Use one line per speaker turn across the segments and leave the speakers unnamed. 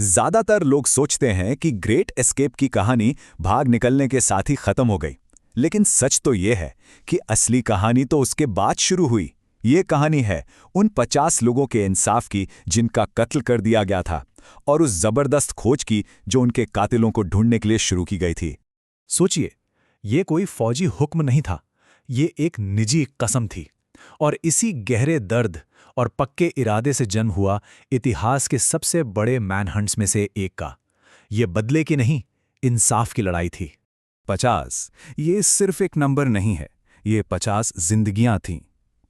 ज्यादातर लोग सोचते हैं कि ग्रेट एस्केप की कहानी भाग निकलने के साथ ही खत्म हो गई। लेकिन सच तो ये है कि असली कहानी तो उसके बाद शुरू हुई। ये कहानी है उन 50 लोगों के इंसाफ की जिनका कत्ल कर दिया गया था, और उस जबरदस्त खोज की जो उनके कातिलों को ढूंढने के लिए शुरू की गई थी।
सोचिए, ये कोई फौजी हुक्म नहीं था, ये एक निजी कसम थी। और इसी गहरे दर्द और पक्के इरादे से जन्म हुआ इतिहास के सबसे बड़े मैनहंट्स में से एक का। ये बदले की नहीं, इंसाफ की लड़ाई थी।
50 ये सिर्फ एक नंबर नहीं है, ये 50 जिंदगियां थीं।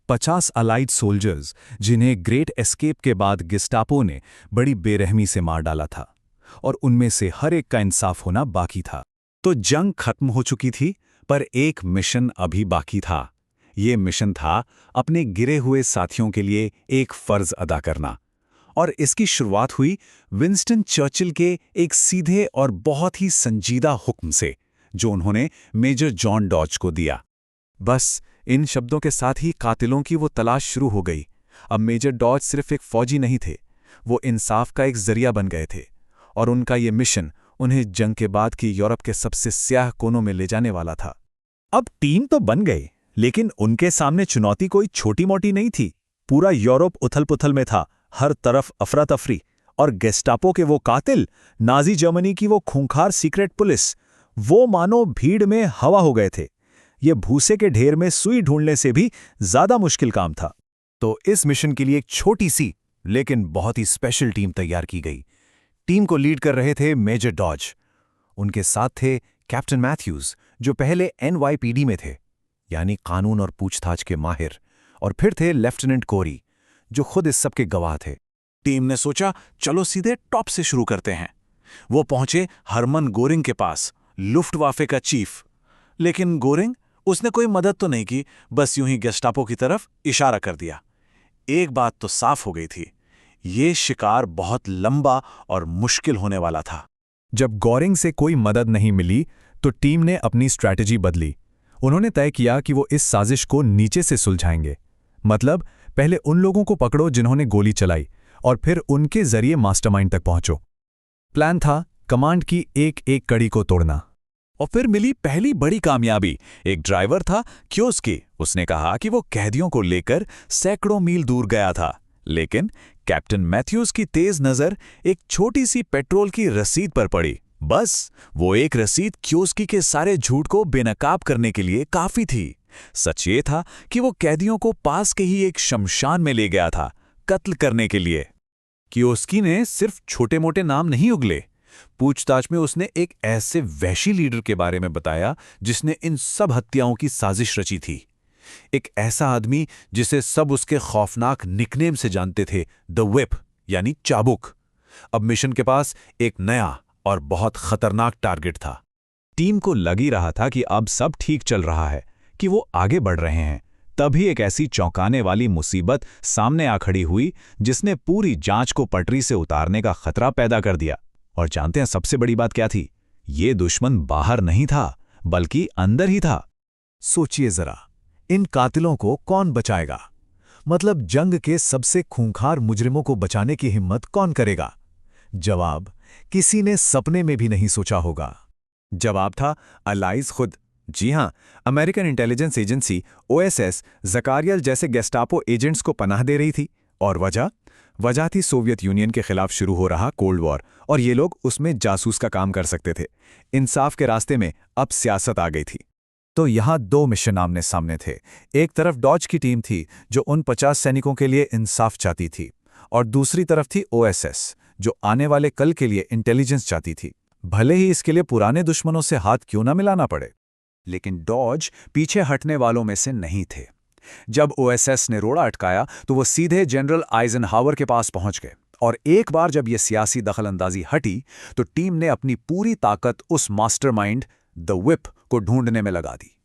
50 अलाइड सोल्जर्स जिन्हें ग्रेट एस्केप के बाद गेस्टापो ने बड़ी बेरहमी से मार डाला था, और उनमें से हर एक का इंसाफ होना बाकी था। तो जंग खत्म हो चुकी थी, पर एक मिशन अभी बाकी था। ये मिशन था अपने गिरे हुए साथियों के लिए एक फर्ज अदा करना। और इसकी शुरुआत हुई विंस्टन चर्चिल के एक सीधे और बहुत ही संजीदा हुक्म से, जो उन्होंने मेजर जॉन डॉज को दिया। बस इन शब्दों के साथ ही कातिलों की वो तलाश शुरू हो गई। अब मेजर डॉज सिर्फ एक फौजी नहीं थे, वो इंसाफ का एक जरिया बन गए थे, और उनका ये मिशन उन्हें जंग के बाद की यूरोप के सबसे स्याह कोनों में ले जाने वाला था।
अब टीम तो बन गई, लेकिन उनके सामने चुनौती कोई छोटी-मोटी नहीं थी। पूरा यूरोप उथल-पुथल में था, हर तरफ अफरा-तफरी, और गेस्टापो के वो कातिल, नाजी जर्मनी की वो खूंखार सीक्रेट पुलिस, वो मानो भीड़ में हवा हो गए थे। ये भूसे के ढेर में सुई ढूंढने से भी ज्यादा मुश्किल काम था। तो इस मिशन के लिए एक छोटी सी लेकिन बहुत ही स्पेशल टीम तैयार की गई। टीम को लीड कर रहे थे मेजर डॉज। उनके साथ थे कैप्टन मैथ्यूज, जो पहले NYPD में थे, यानी कानून और पूछताछ के माहिर, और फिर थे लेफ्टिनेंट कोरी, जो खुद इस सब के गवाह थे।
टीम ने सोचा, चलो सीधे टॉप से शुरू करते हैं। वो पहुंचे हरमन गोरिंग के पास, लुफ्टवाफे का चीफ। लेकिन गोरिंग, उसने कोई मदद तो नहीं की, बस यूं ही गेस्टापो की तरफ इशारा कर दिया। एक बात तो साफ हो गई थी, ये शिकार बहुत लंबा और मुश्किल होने वाला था।
जब गोरिंग से कोई मदद नहीं मिली, तो टीम ने अपनी स्ट्रैटेजी बदली। उन्होंने तय किया कि वो इस साजिश को नीचे से सुलझाएंगे। मतलब, पहले उन लोगों को पकड़ो जिन्होंने गोली चलाई, और फिर उनके जरिए मास्टरमाइंड तक पहुंचो। प्लान था कमांड की एक-एक कड़ी को तोड़ना। और फिर मिली पहली बड़ी कामयाबी। एक ड्राइवर था कियोस्की, उसने कहा कि वो कैदियों को लेकर सैकड़ों मील दूर गया था। लेकिन कैप्टन मैथ्यूज की तेज नजर एक छोटी सी पेट्रोल की रसीद पर पड़ी। बस वो एक रसीद कियोस्की के सारे झूठ को बेनकाब करने के लिए काफी थी। सच ये था कि वो कैदियों को पास के ही एक शमशान में ले गया था, कत्ल करने के लिए। कियोस्की ने सिर्फ छोटे-मोटे नाम नहीं उगले। पूछताछ में उसने एक ऐसे वहशी लीडर के बारे में बताया जिसने इन सब हत्याओं की साजिश रची थी। एक ऐसा आदमी जिसे सब उसके खौफनाक निकनेम से जानते थे, द व्हिप, यानी चाबुक। अब मिशन के पास एक नया और बहुत खतरनाक टारगेट था। टीम को लग ही रहा था कि अब सब ठीक चल रहा है, कि वो आगे बढ़ रहे हैं। तभी एक ऐसी चौंकाने वाली मुसीबत सामने आ खड़ी हुई जिसने पूरी जांच को पटरी से उतारने का खतरा पैदा कर दिया। और जानते हैं सबसे बड़ी बात क्या थी? ये दुश्मन बाहर नहीं था, बल्कि अंदर ही था। सोचिए जरा, इन कातिलों को कौन बचाएगा? मतलब, जंग के सबसे खूंखार मुजरिमों को बचाने की हिम्मत कौन करेगा? जवाब किसी ने सपने में भी नहीं सोचा होगा। जवाब था अलाइज खुद। जी हां, अमेरिकन इंटेलिजेंस एजेंसी OSS ज़कारियल जैसे गेस्टापो एजेंट्स को पनाह दे रही थी। और वजह थी सोवियत यूनियन के खिलाफ शुरू हो रहा कोल्ड वॉर, और ये लोग उसमें जासूस का काम कर सकते थे। इंसाफ के रास्ते में अब सियासत आ गई थी। तो यहाँ दो मिशन आमने सामने थे। एक तरफ डॉज की टीम थी जो उन 50 सैनिकों के लिए इंसाफ चाहती थी, और दूसरी तरफ थी OSS जो आने वाले कल के लिए इंटेलिजेंस चाहती थी, भले ही इसके लिए पुराने दुश्मनों से हाथ क्यों ना मिलाना पड़े। लेकिन डॉज पीछे हटने वालों में से नहीं थे। जब OSS ने रोड़ा अटकाया तो वो सीधे जनरल आइजनहावर के पास पहुंच गए, और एक बार जब ये सियासी दखलंदाजी हटी तो टीम ने अपनी पूरी ताकत उस मास्टरमाइंड द व्हिप को ढूंढने में लगा दी।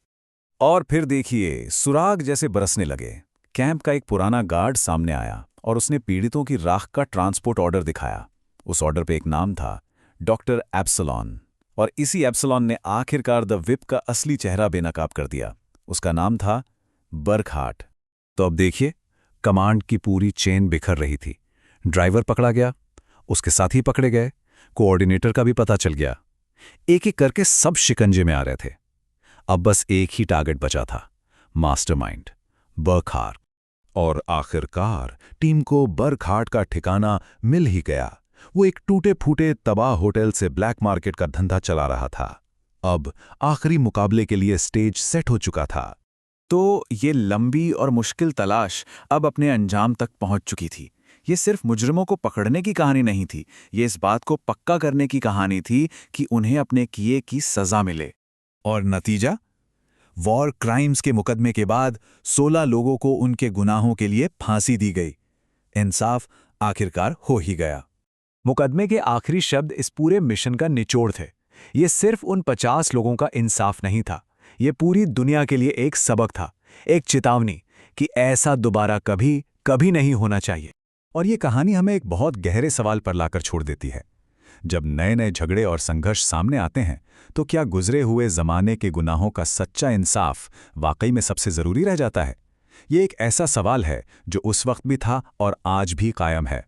और फिर देखिए, सुराग जैसे बरसने लगे। कैंप का एक पुराना गार्ड सामने आया और उसने पीड़ितों की राख का ट्रांसपोर्ट ऑर्डर दिखाया। उस ऑर्डर पे एक नाम था, डॉक्टर एप्सलॉन। और इसी एप्सलॉन ने आखिरकार द व्हिप का असली चेहरा बेनकाब कर दिया। उसका नाम था बर्कहार्ट। तो अब देखिए, कमांड की पूरी चेन बिखर रही थी। ड्राइवर पकड़ा गया, उसके साथ ही पकड़े गए। कोऑर्डिनेटर का भी पता चल गया। एक एक करके सब शिकंजे में आ रहे थे। अब बस एक ही टारगेट बचा था, मास्टरमाइंड बर्कहार्ट। और आखिरकार टीम को बर्कहार्ट का ठिकाना मिल ही गया। वो एक टूटे फूटे तबाह होटल से ब्लैक मार्केट का धंधा चला रहा था। अब आखिरी मुकाबले के लिए स्टेज सेट हो चुका था।
तो ये लंबी और मुश्किल तलाश अब अपने अंजाम तक पहुंच चुकी थी। ये सिर्फ मुजरिमों को पकड़ने की कहानी नहीं थी, ये इस बात को पक्का करने की कहानी थी कि उन्हें अपने किए की सजा मिले।
और नतीजा? वॉर क्राइम्स के मुकदमे के बाद 16 लोगों को उनके गुनाहों के लिए फांसी दी गई। इंसाफ आखिरकार हो ही गया। मुकदमे के आखिरी शब्द इस पूरे मिशन का निचोड़ थे। ये सिर्फ उन 50 लोगों का इंसाफ नहीं था, ये पूरी दुनिया के लिए एक सबक था, एक चेतावनी कि ऐसा दोबारा कभी कभी नहीं होना चाहिए। और ये कहानी हमें एक बहुत गहरे सवाल पर लाकर छोड़ देती है। जब नए नए झगड़े और संघर्ष सामने आते हैं, तो क्या गुजरे हुए जमाने के गुनाहों का सच्चा इंसाफ वाकई में सबसे जरूरी रह जाता है? ये एक ऐसा सवाल है जो उस वक्त भी था और आज भी कायम है।